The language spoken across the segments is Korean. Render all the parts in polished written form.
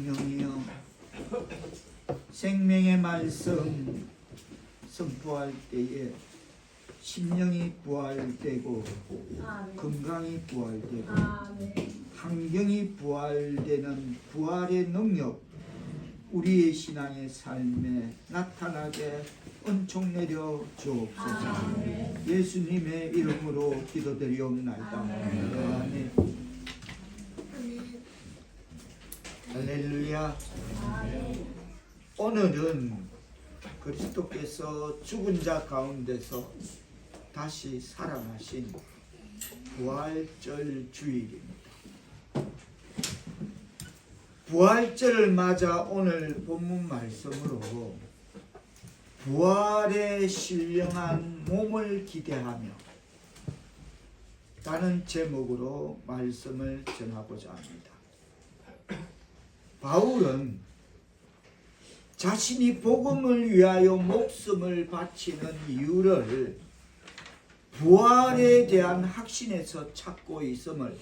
성령이여, 생명의 말씀 선포할 때에 심령이 부활되고 건강이 부활되고 환경이 부활되는 부활의 능력 우리의 신앙의 삶에 나타나게 은총 내려 주옵소서. 예수님의 이름으로 기도드리옵나이다. 아멘. 할렐루야. 오늘은 그리스도께서 죽은 자 가운데서 다시 살아나신 부활절 주일입니다. 부활절을 맞아 오늘 본문 말씀으로 부활에 신령한 몸을 기대하며 라는 제목으로 말씀을 전하고자 합니다. 바울은 자신이 복음을 위하여 목숨을 바치는 이유를 부활에 대한 확신에서 찾고 있음을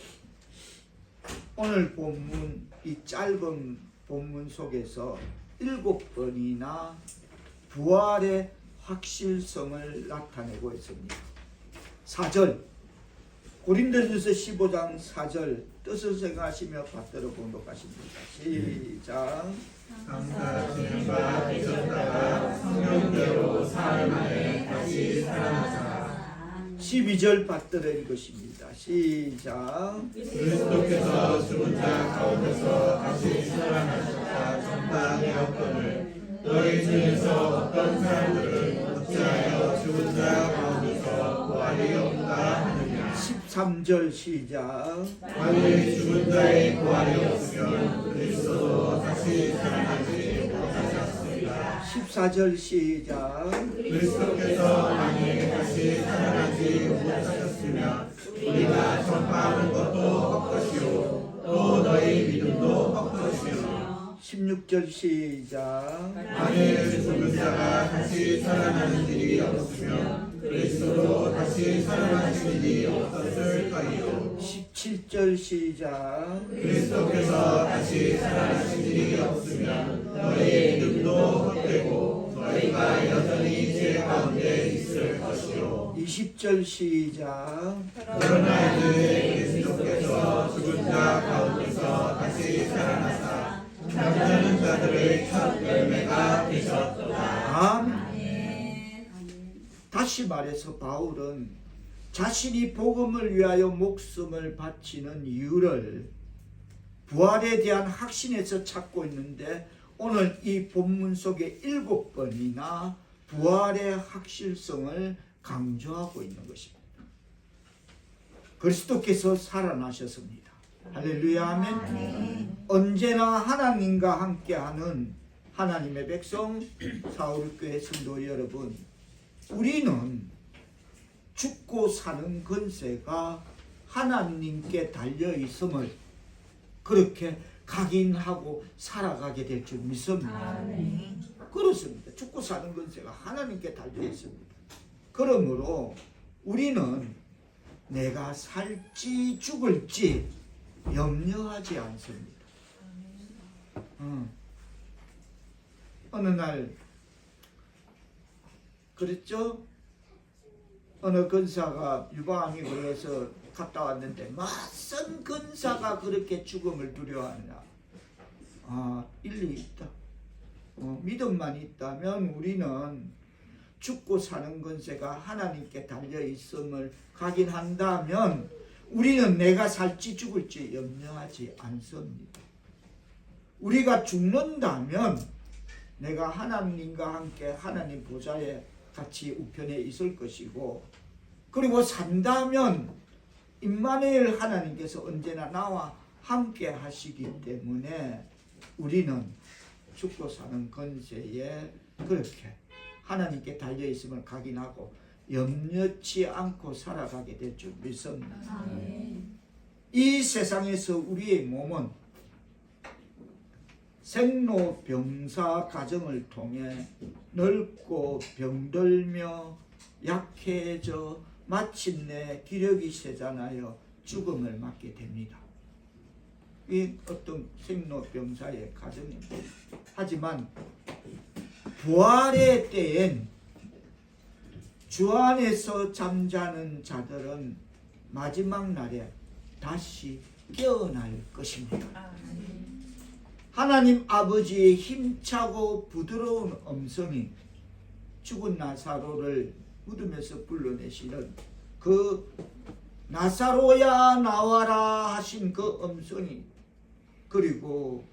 오늘 본문, 이 짧은 본문 속에서 7번이나 부활의 확실성을 나타내고 있습니다. 4절, 고린도전서 15장 4절 뜻을 생각하시며 받들어 봉독하십니다. 시작. 감사 주님과 계셨다가 성령대로 사흘 만에 다시 살아나사 12절 받들어 읽으십니다. 시작. 그리스도께서 죽은 자 가운데서 다시 살아나셨다 전파되었거늘 너희 중에서 어떤 사람들은 어찌하여 죽은 자 가운데서 부활이 없다 하느냐. 13절 시작. 만일 죽은 자의 부활이 없으면 그리스도도 다시 살아나지 못하셨습니다. 14절 시작. 그리스도께서 만일 다시 살아나지 못하셨으면 우리가 전파하는 것도 헛것이요 또 너희 믿음도 헛것이요. 16절 시작. 만일 죽은 자가 다시 살아나는 일이 없으면 그리스도도 다시 살아나신 일이 없었을까요. 17절 시작. 그리스도께서 다시 살아나신 일이 없으면 너희 믿음도 헛되고 너희가 여전히 죄 가운데 있을 것이요. 20절 시작. 그러나 이제 그리스도께서 죽은 자 가운데서 다시 살아나사 잠자는 자들의 첫 열매가 되셨도다. 아멘. 다시 말해서 바울은 자신이 복음을 위하여 목숨을 바치는 이유를 부활에 대한 확신에서 찾고 있는데 오늘 이 본문 속에 7번이나 부활의 확실성을 강조하고 있는 것입니다. 그리스도께서 살아나셨습니다. 할렐루야. 아멘. 언제나 하나님과 함께하는 하나님의 백성 사울교회 성도 여러분, 우리는 죽고 사는 권세가 하나님께 달려 있음을 그렇게 각인하고 살아가게 될 줄 믿습니다. 그렇습니다. 죽고 사는 권세가 하나님께 달려 있습니다. 그러므로 우리는 내가 살지 죽을지 염려하지 않습니다. 어느 날 그랬죠? 어느 근사가 유방암이 걸려서 갔다 왔는데 맞선 근사가 그렇게 죽음을 두려워하느냐. 일리 있다. 믿음만 있다면 우리는 죽고 사는 권세가 하나님께 달려 있음을 각인한다면 우리는 내가 살지 죽을지 염려하지 않습니다. 우리가 죽는다면 내가 하나님과 함께 하나님 보좌에 같이 우편에 있을 것이고, 그리고 산다면 임마누엘 하나님께서 언제나 나와 함께 하시기 때문에 우리는 죽고 사는 권세에 그렇게 하나님께 달려 있음을 각인하고 염려치 않고 살아가게 될 줄 믿습니다. 이 세상에서 우리의 몸은 생로병사 과정을 통해 늙고 병들며 약해져 마침내 기력이 쇠잔하여 죽음을 맞게 됩니다. 이 어떤 생로병사의 과정입니다. 하지만 부활의 때엔 주 안에서 잠자는 자들은 마지막 날에 다시 깨어날 것입니다. 하나님 아버지의 힘차고 부드러운 음성이 죽은 나사로를 무덤에서 불러내시는 그 나사로야 나와라 하신 그 음성이, 그리고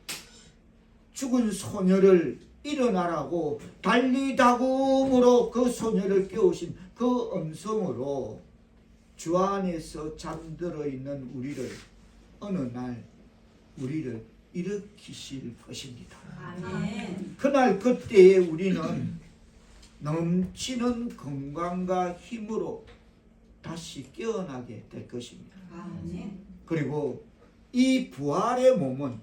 죽은 소녀를 일어나라고 달리다굼으로 그 소녀를 깨우신 그 음성으로 주 안에서 잠들어 있는 우리를 어느 날 우리를 일으키실 것입니다. 아멘. 그날 그때에 우리는 넘치는 건강과 힘으로 다시 깨어나게 될 것입니다. 아멘. 그리고 이 부활의 몸은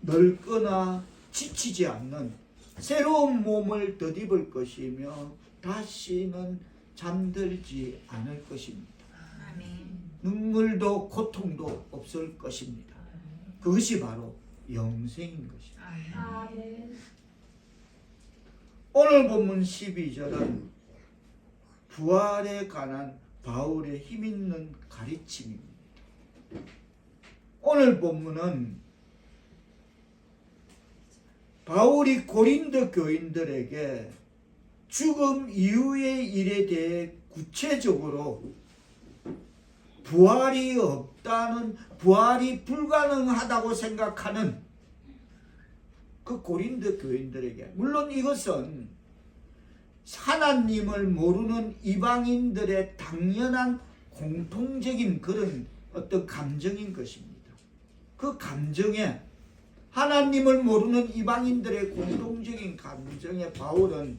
늙거나 지치지 않는 새로운 몸을 덧입을 것이며 다시는 잠들지 않을 것입니다. 아멘. 눈물도 고통도 없을 것입니다. 그것이 바로 영생인 것입니다. 아멘. 오늘 본문 12절은 부활에 관한 바울의 힘있는 가르침입니다. 오늘 본문은 바울이 고린도 교인들에게 죽음 이후의 일에 대해 구체적으로 부활이 없다는, 부활이 불가능하다고 생각하는 그 고린도 교인들에게, 물론 이것은 하나님을 모르는 이방인들의 당연한 공통적인 그런 어떤 감정인 것입니다. 그 감정에, 하나님을 모르는 이방인들의 공통적인 감정에 바울은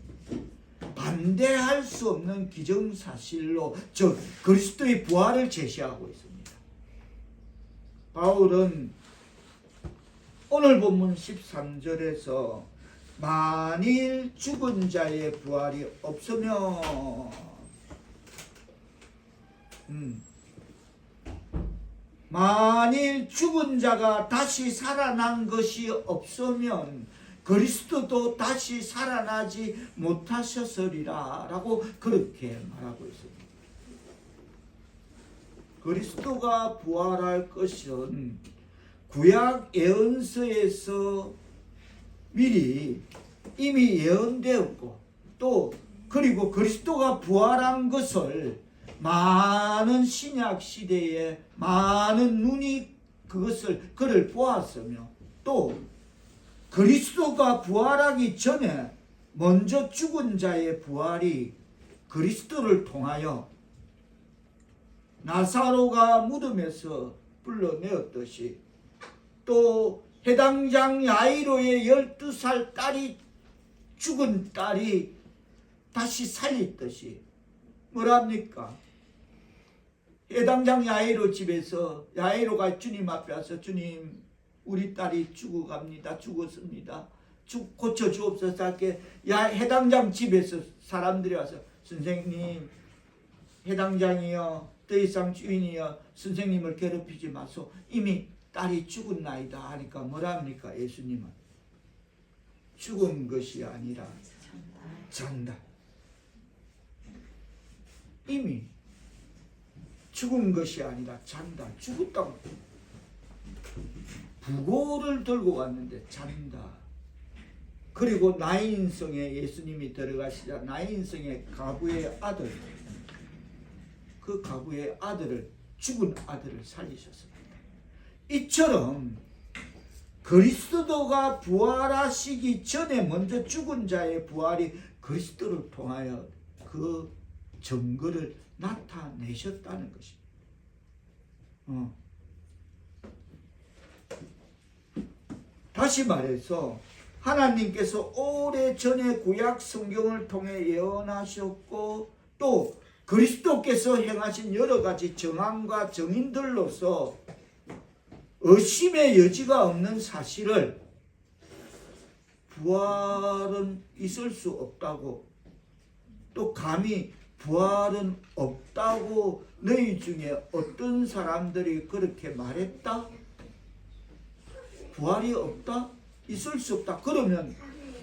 반대할 수 없는 기정사실로 즉 그리스도의 부활을 제시하고 있습니다. 바울은 오늘 본문 13절에서 만일 죽은 자의 부활이 없으면 만일 죽은 자가 다시 살아난 것이 없으면 그리스도도 다시 살아나지 못하셨으리라 라고 그렇게 말하고 있습니다. 그리스도가 부활할 것은 구약 예언서에서 미리 이미 예언되었고, 또 그리고 그리스도가 부활한 것을 많은 신약 시대에 많은 눈이 그를 보았으며, 또 그리스도가 부활하기 전에 먼저 죽은 자의 부활이 그리스도를 통하여 나사로가 무덤에서 불러내었듯이, 또 해당장 야이로의 12살 딸이, 죽은 딸이 다시 살렸듯이, 뭐랍니까? 해당장 야이로 집에서 야이로가 주님 앞에 와서, 주님 우리 딸이 죽어갑니다. 죽었습니다. 고쳐 주옵소서 할게. 해당장 집에서 사람들이 와서, 선생님, 해당장이여, 더 이상 주인이여, 선생님을 괴롭히지 마소. 이미 딸이 죽었나이다 하니까 뭐랍니까? 예수님은 죽은 것이 아니라 잔다. 이미 죽은 것이 아니라 잔다. 죽었다고. 부고를 들고 왔는데 잔다. 그리고 나인성에 예수님이 들어가시자 나인성의 가부의 아들, 그 가부의 아들을, 죽은 아들을 살리셨습니다. 이처럼 그리스도가 부활하시기 전에 먼저 죽은 자의 부활이 그리스도를 통하여 그 증거를 나타내셨다는 것입니다. 다시 말해서 하나님께서 오래전에 구약 성경을 통해 예언하셨고, 또 그리스도께서 행하신 여러 가지 정황과 정인들로서 의심의 여지가 없는 사실을 부활은 있을 수 없다고, 또 감히 부활은 없다고 너희 중에 어떤 사람들이 그렇게 말했다? 부활이 없다? 있을 수 없다. 그러면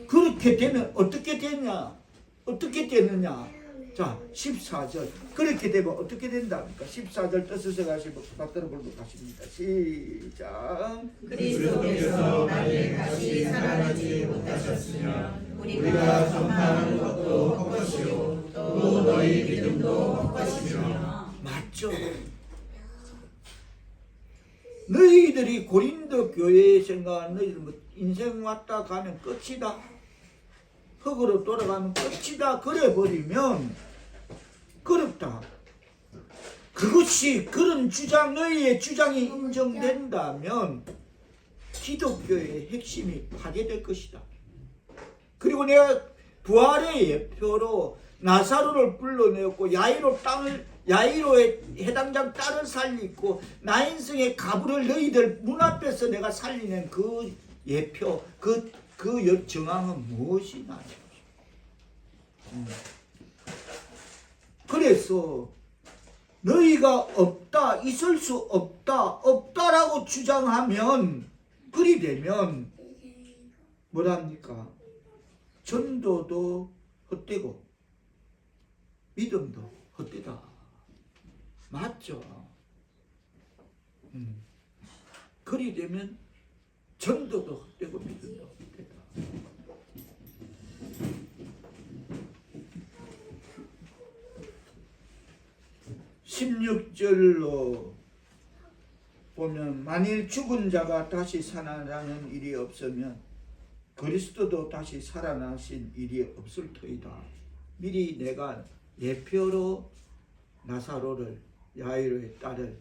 그렇게 되면 어떻게 되냐? 어떻게 되느냐? 자, 14절. 그렇게 되면 어떻게 된답니까? 14절 뜻을 생각하시고 받들어 보도록 하십니다. 시작. 그리스도께서 만일 다시 살아나지 못하셨으면 우리가 전파하는 것도 헛것이요 또 너희 믿음도 헛것이며. 맞죠? 너희들이 고린도 교회에 생각하는 너희들 뭐 인생 왔다 가면 끝이다. 흙으로 돌아가면 끝이다. 그래 버리면 그렇다. 그것이 그런 주장 너희의 주장이 인정된다면 기독교의 핵심이 파괴될 것이다. 그리고 내가 부활의 예표로 나사로를 불러내었고 야이로의 해당장 딸을 살리고 나인성의 가부를 너희들 눈앞에서 내가 살리는 그 예표 그 정황은 무엇이냐. 그래서 너희가 없다, 있을 수 없다라고 주장하면 그리 되면 뭐랍니까? 전도도 헛되고 믿음도 헛되다. 맞죠? 그리 되면 전도도 헛되고 믿음도 헛되다. 16절로 보면 만일 죽은 자가 다시 살아나는 일이 없으면 그리스도도 다시 살아나신 일이 없을 터이다. 미리 내가 예표로 나사로를 야이로의 딸을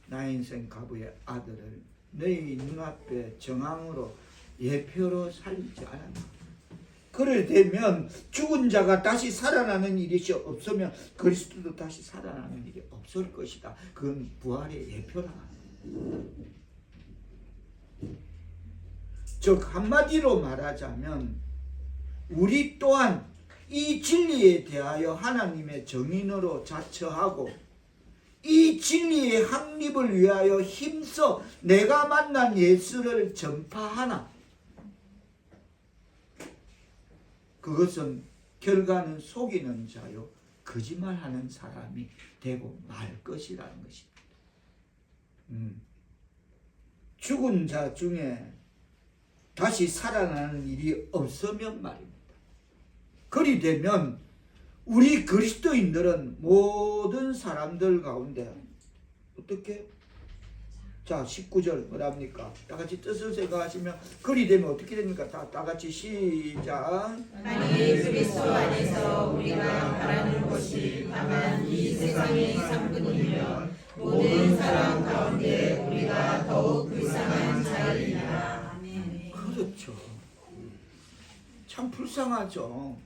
나인생 가부의 아들을 너희 눈앞에 정황으로 예표로 살리지 않았다. 그래 되면 죽은 자가 다시 살아나는 일이 없으면 그리스도도 다시 살아나는 일이 없을 것이다. 그건 부활의 예표라. 즉 한마디로 말하자면 우리 또한 이 진리에 대하여 하나님의 정인으로 자처하고 이 진리의 확립을 위하여 힘써 내가 만난 예수를 전파하나 그것은 결과는 속이는 자요 거짓말하는 사람이 되고 말 것이라는 것입니다. 죽은 자 중에 다시 살아나는 일이 없으면 말입니다. 그리 되면 우리 그리스도인들은 모든 사람들 가운데 어떻게? 자 19절 뭐랍니까? 다같이 뜻을 생각하시면 그리 되면 어떻게 됩니까? 다같이 시작. 만일 그리스도 안에서 우리가 바라는 것이 다만 이 세상의 상뿐이면 모든 사람 가운데 우리가 더욱 불쌍한 자이니라. 아멘. 그렇죠. 참 불쌍하죠.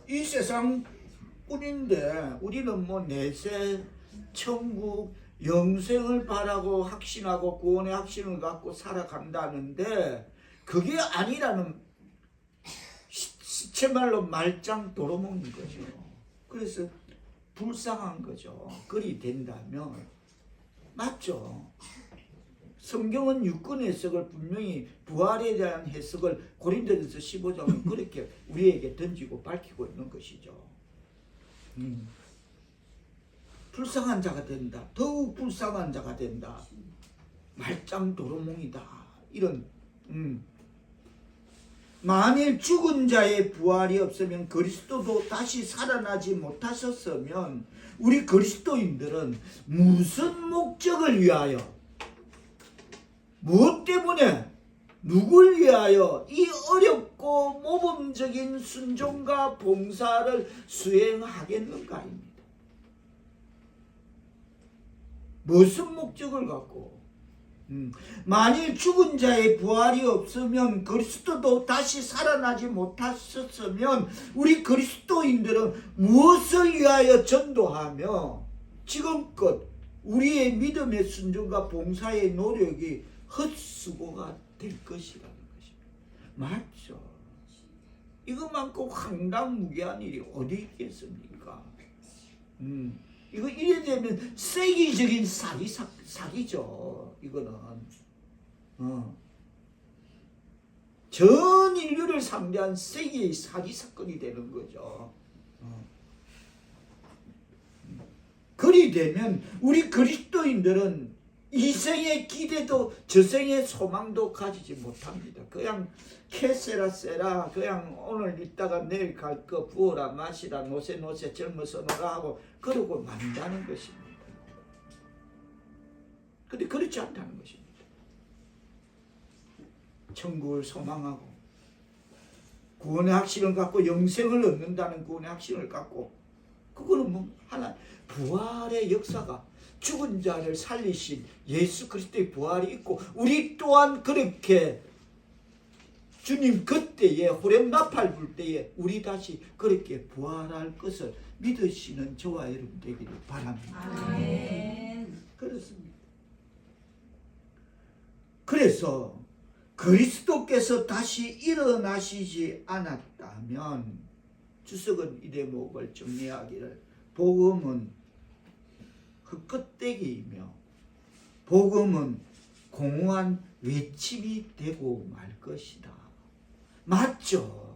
이 세상뿐인데 우리는 뭐 내세, 천국, 영생을 바라고 확신하고 구원의 확신을 갖고 살아간다는데 그게 아니라는 시체말로 말짱 도로먹는 거죠. 그래서 불쌍한 거죠. 그리 된다면 맞죠. 성경은 육군 해석을 분명히 부활에 대한 해석을 고린도전서 15장은 그렇게 우리에게 던지고 밝히고 있는 것이죠. 불쌍한 자가 된다. 더욱 불쌍한 자가 된다. 말짱 도루묵이다. 이런 만일 죽은 자의 부활이 없으면 그리스도도 다시 살아나지 못하셨으면 우리 그리스도인들은 무슨 목적을 위하여 무엇 때문에 누굴 위하여 이 어렵고 모범적인 순종과 봉사를 수행하겠는가입니다. 무슨 목적을 갖고 만일 죽은 자의 부활이 없으면 그리스도도 다시 살아나지 못하셨으면 우리 그리스도인들은 무엇을 위하여 전도하며 지금껏 우리의 믿음의 순종과 봉사의 노력이 헛수고가 될 것이라는 것입니다. 맞죠? 이것만큼 황당무계한 일이 어디 있겠습니까? 이거 이래 되면 세계적인 사기죠. 이거는 전 인류를 상대한 세계의 사기 사건이 되는 거죠. 그리 되면 우리 그리스도인들은 이생의 기대도 저생의 소망도 가지지 못합니다. 그냥 캐세라 그냥 오늘 있다가 내일 갈 거 부어라 마시라 노세 젊어서 놀아 하고 그러고 만다는 것입니다. 근데 그렇지 않다는 것입니다. 천국을 소망하고 구원의 확신을 갖고 영생을 얻는다는 구원의 확신을 갖고 그거는 뭐 하나 부활의 역사가 죽은 자를 살리신 예수 그리스도의 부활이 있고 우리 또한 그렇게 주님 그때에 호렙 나팔 불 때에 우리 다시 그렇게 부활할 것을 믿으시는 저와 여러분 되기를 바랍니다. 아멘. 그렇습니다. 그래서 그리스도께서 다시 일어나시지 않았다면 주석은 이 대목을 정리하기를 복음은 헛것대기이며 복음은 공허한 외침이 되고 말 것이다. 맞죠?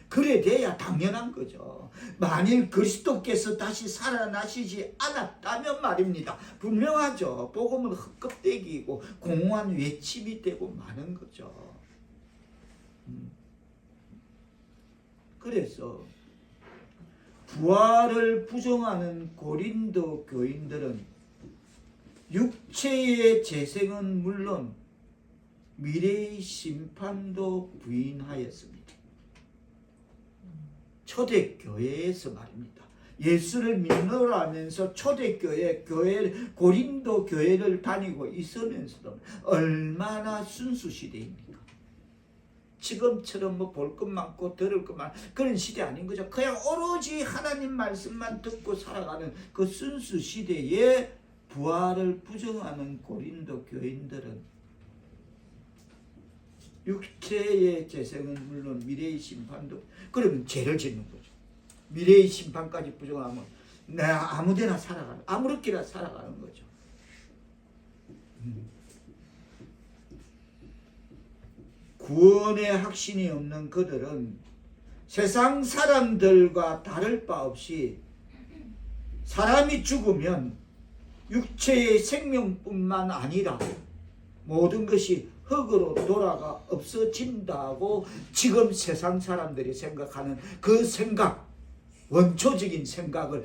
그래 돼야 당연한 거죠. 만일 그리스도께서 다시 살아나시지 않았다면 말입니다. 분명하죠. 복음은 헛껍데기이고 공허한 외침이 되고 마는 거죠. 그래서 부활을 부정하는 고린도 교인들은 육체의 재생은 물론 미래의 심판도 부인하였습니다. 초대교회에서 말입니다. 예수를 믿노라면서 초대교회 고린도 교회를 다니고 있으면서도 얼마나 순수시대입니까? 지금처럼 뭐 볼 것 많고 들을 것 많고 그런 시대 아닌 거죠. 그냥 오로지 하나님 말씀만 듣고 살아가는 그 순수 시대에 부활을 부정하는 고린도 교인들은 육체의 재생은 물론 미래의 심판도 그러면 죄를 짓는 거죠. 미래의 심판까지 부정하면 내가 아무데나 살아가는 아무렇게나 살아가는 거죠. 구원의 확신이 없는 그들은 세상 사람들과 다를 바 없이 사람이 죽으면 육체의 생명뿐만 아니라 모든 것이 흙으로 돌아가 없어진다고 지금 세상 사람들이 생각하는 그 생각, 원초적인 생각을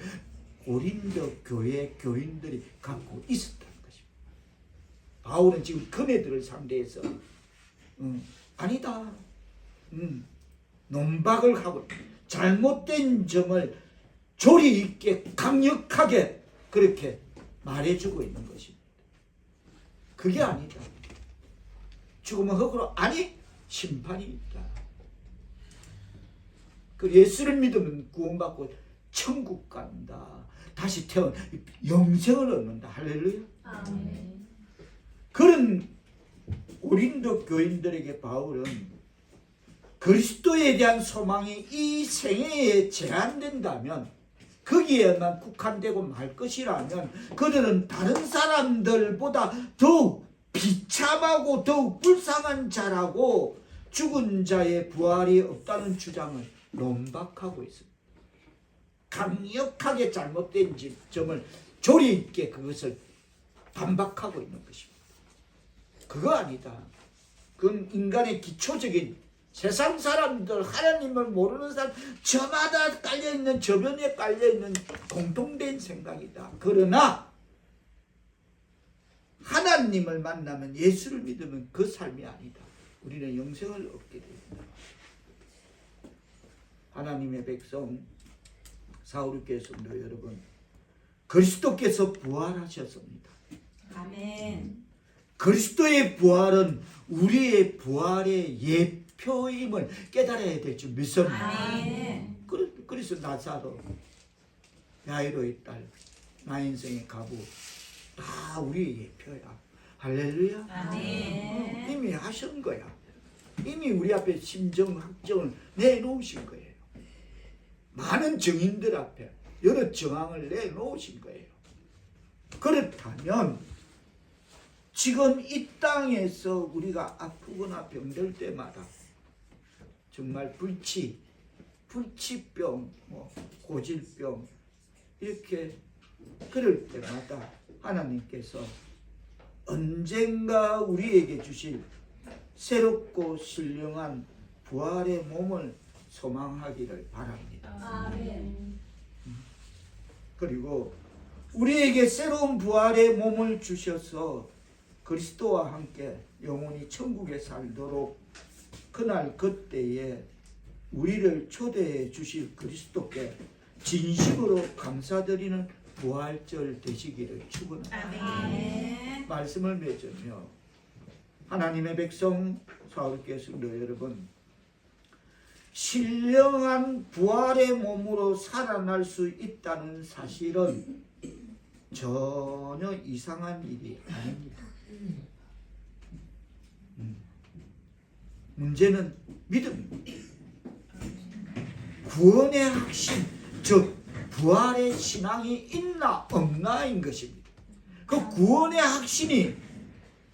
고린도 교회 교인들이 갖고 있었다는 것입니다. 바울은 지금 그네들을 상대해서 아니다. 논박을 하고 잘못된 점을 조리 있게 강력하게 그렇게 말해주고 있는 것입니다. 그게 아니다. 죽으면 흙으로 아니 심판이 있다. 그 예수를 믿으면 구원받고 천국 간다. 다시 태어나 영생을 얻는다. 할렐루야. 아멘. 그런 고린도 교인들에게 바울은 그리스도에 대한 소망이 이 생애에 제한된다면 거기에만 국한되고 말 것이라면 그들은 다른 사람들보다 더욱 비참하고 더욱 불쌍한 자라고 죽은 자의 부활이 없다는 주장을 논박하고 있습니다. 강력하게 잘못된 점을 조리 있게 그것을 반박하고 있는 것입니다. 그거 아니다. 그건 인간의 기초적인 세상 사람들, 하나님을 모르는 사람, 저마다 깔려있는, 저변에 깔려있는 공통된 생각이다. 그러나 하나님을 만나면 예수를 믿으면 그 삶이 아니다. 우리는 영생을 얻게 됩니다. 하나님의 백성, 사우르교회 성도 여러분, 그리스도께서 부활하셨습니다. 아멘. 그리스도의 부활은 우리의 부활의 예표임을 깨달아야 될 줄 믿습니다. 아멘. 그래서 나사로, 야이로의 딸, 나 인생의 가부 다 우리의 예표야. 할렐루야. 아멘. 이미 하신 거야. 이미 우리 앞에 심정 확정을 내놓으신 거예요. 많은 증인들 앞에 여러 정황을 내놓으신 거예요. 그렇다면 지금 이 땅에서 우리가 아프거나 병들 때마다 정말 불치병, 고질병 이렇게 그럴 때마다 하나님께서 언젠가 우리에게 주실 새롭고 신령한 부활의 몸을 소망하기를 바랍니다. 아멘. 그리고 우리에게 새로운 부활의 몸을 주셔서 그리스도와 함께 영원히 천국에 살도록 그날 그때에 우리를 초대해 주실 그리스도께 진심으로 감사드리는 부활절 되시기를 축원합니다. 아멘. 말씀을 맺으며 하나님의 백성 사울교회 성도 여러분, 신령한 부활의 몸으로 살아날 수 있다는 사실은 전혀 이상한 일이 아닙니다. 문제는 믿음입니다. 구원의 확신, 즉 부활의 신앙이 있나 없나인 것입니다. 그 구원의 확신이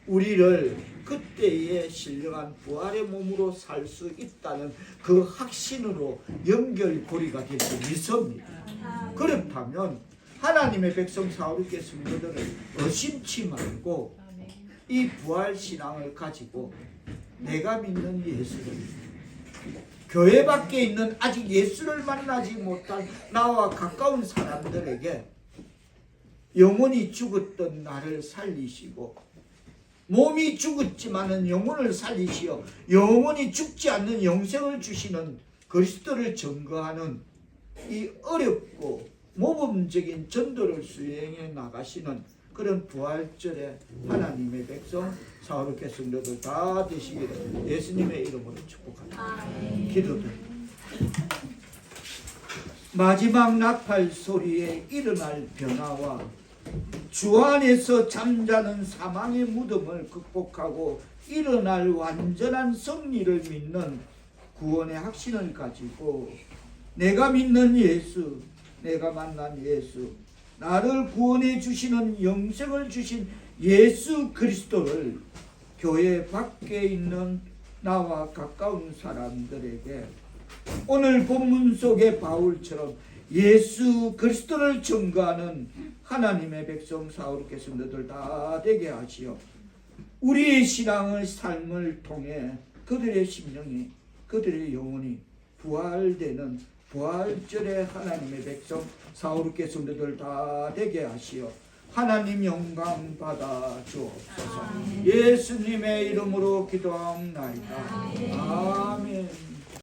우리를 그때의 신령한 부활의 몸으로 살 수 있다는 그 확신으로 연결고리가 될 수 있습니다. 그렇다면 하나님의 백성 사울교회 성도들을 의심치 말고 이 부활 신앙을 가지고 내가 믿는 예수를, 교회 밖에 있는 아직 예수를 만나지 못한 나와 가까운 사람들에게 영원히 죽었던 나를 살리시고, 몸이 죽었지만은 영혼을 살리시어 영원히 죽지 않는 영생을 주시는 그리스도를 증거하는 이 어렵고 모범적인 전도를 수행해 나가시는 그런 부활절에 하나님의 백성 사울교회 성도들 다 되시기를 예수님의 이름으로 축복합니다. 기도드립니다. 마지막 나팔 소리에 일어날 변화와 주 안에서 잠자는 사망의 무덤을 극복하고 일어날 완전한 승리를 믿는 구원의 확신을 가지고 내가 믿는 예수, 내가 만난 예수, 나를 구원해 주시는 영생을 주신 예수 그리스도를 교회 밖에 있는 나와 가까운 사람들에게 오늘 본문 속의 바울처럼 예수 그리스도를 증거하는 하나님의 백성 사울교회 성도들 다 되게 하시어 우리의 신앙의 삶을 통해 그들의 심령이, 그들의 영혼이 부활되는 부활절에 하나님의 백성 사울교회 성도들 다 되게 하시어 하나님 영광 받아 주옵소서. 예수님의 이름으로 기도하옵나이다.